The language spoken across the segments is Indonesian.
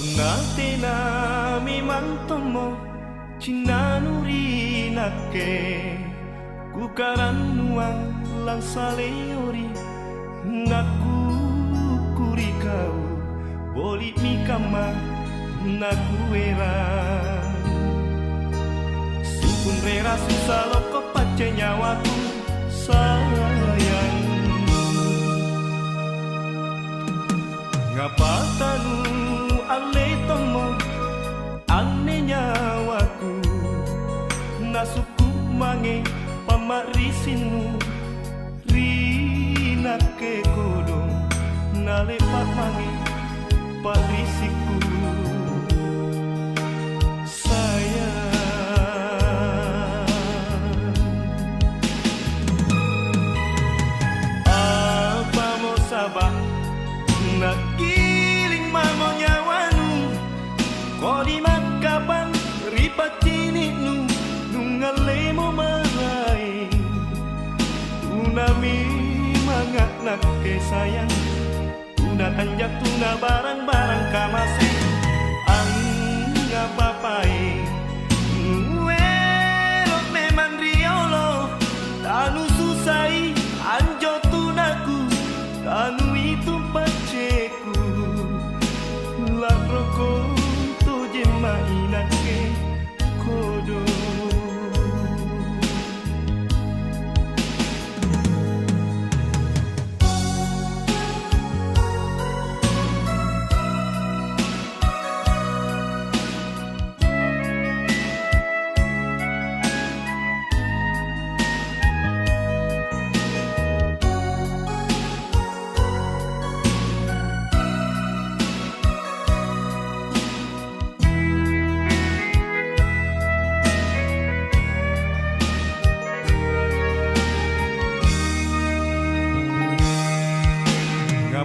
Natena mimantomo cinanuri nake kukarannuang lang saleori naku kuri kau boli mikama naku era simpun rera susah loko pace nyawaku sayang ngapa tanu ale tomo ane nyawaku nasuku mange pamarisinu rina ke kodong nale pak mange parisiku sayang apa mau sabah nakiling mamo nyawanu kodi makapan ripatini nu nungalemo marai tunami mangat nak ke sayang tuna tanjak tuna barang-barang kamase angga papai werot memang riolo tanu susai anjo tunaku tanu itu paceku lakroko tuje mainake kodo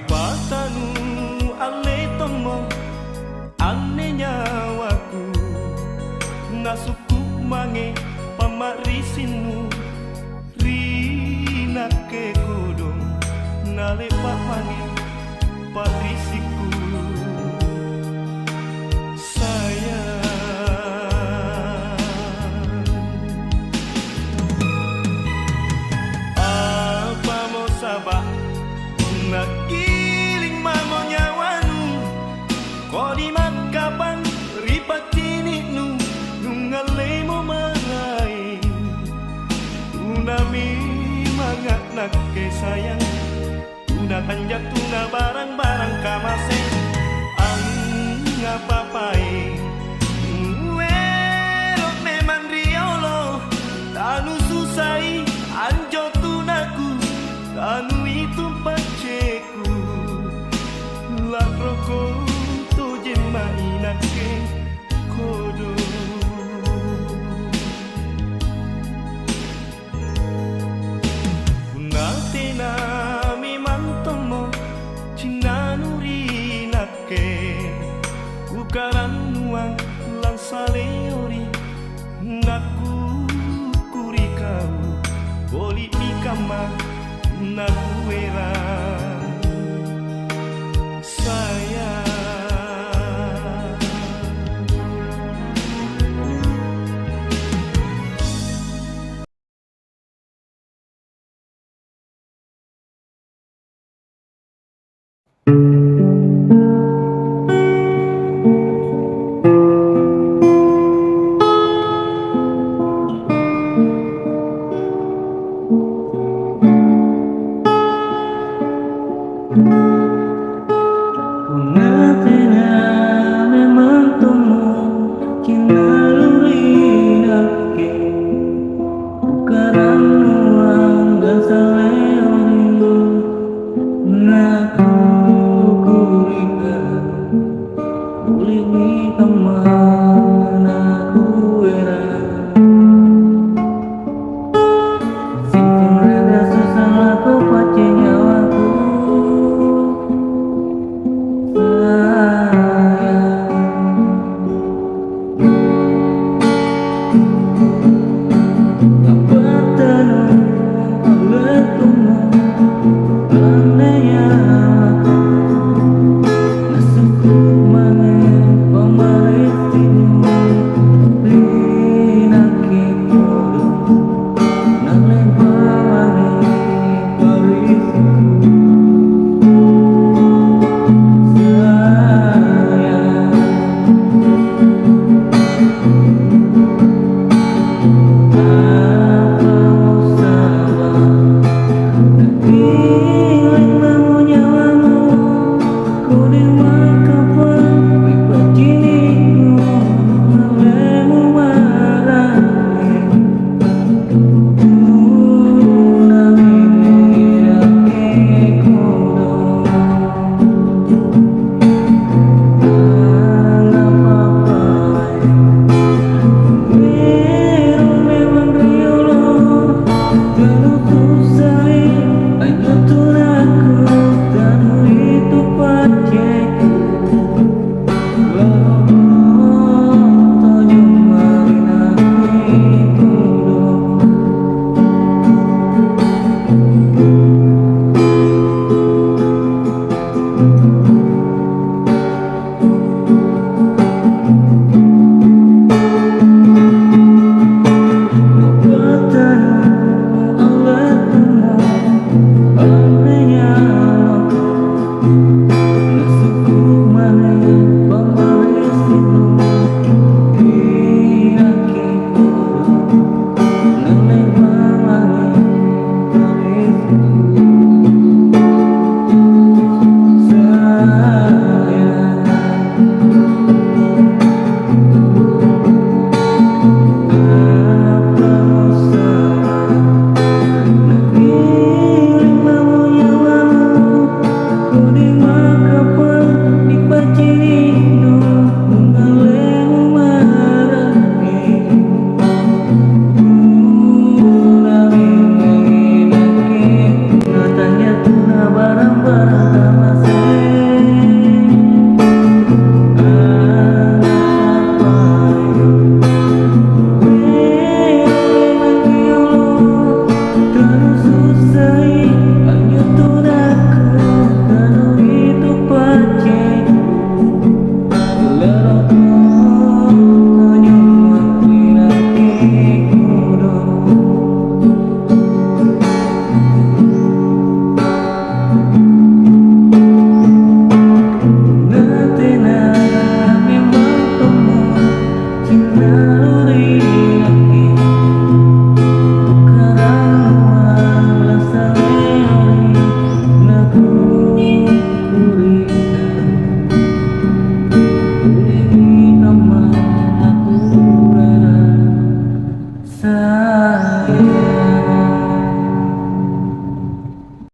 patanu ale tomo ane nyawaku nasuku mange pamarisinu rina ke kodong nale pak mange parisiku sayang apa mau sabah nakiling mamo nyawanu kodi makapan ripatini nu nungalemo marai tunami mangat nak ke sayang tuna tanjak tuna barang-barang kamase angga papai werot memang riolo tanu susai anjo tunaku tanu itu paceku lakroko tuje mainake kodo natena mimantomo cinanuri nake kukarannuang lang saleori naku kuri kau boli mikama naku era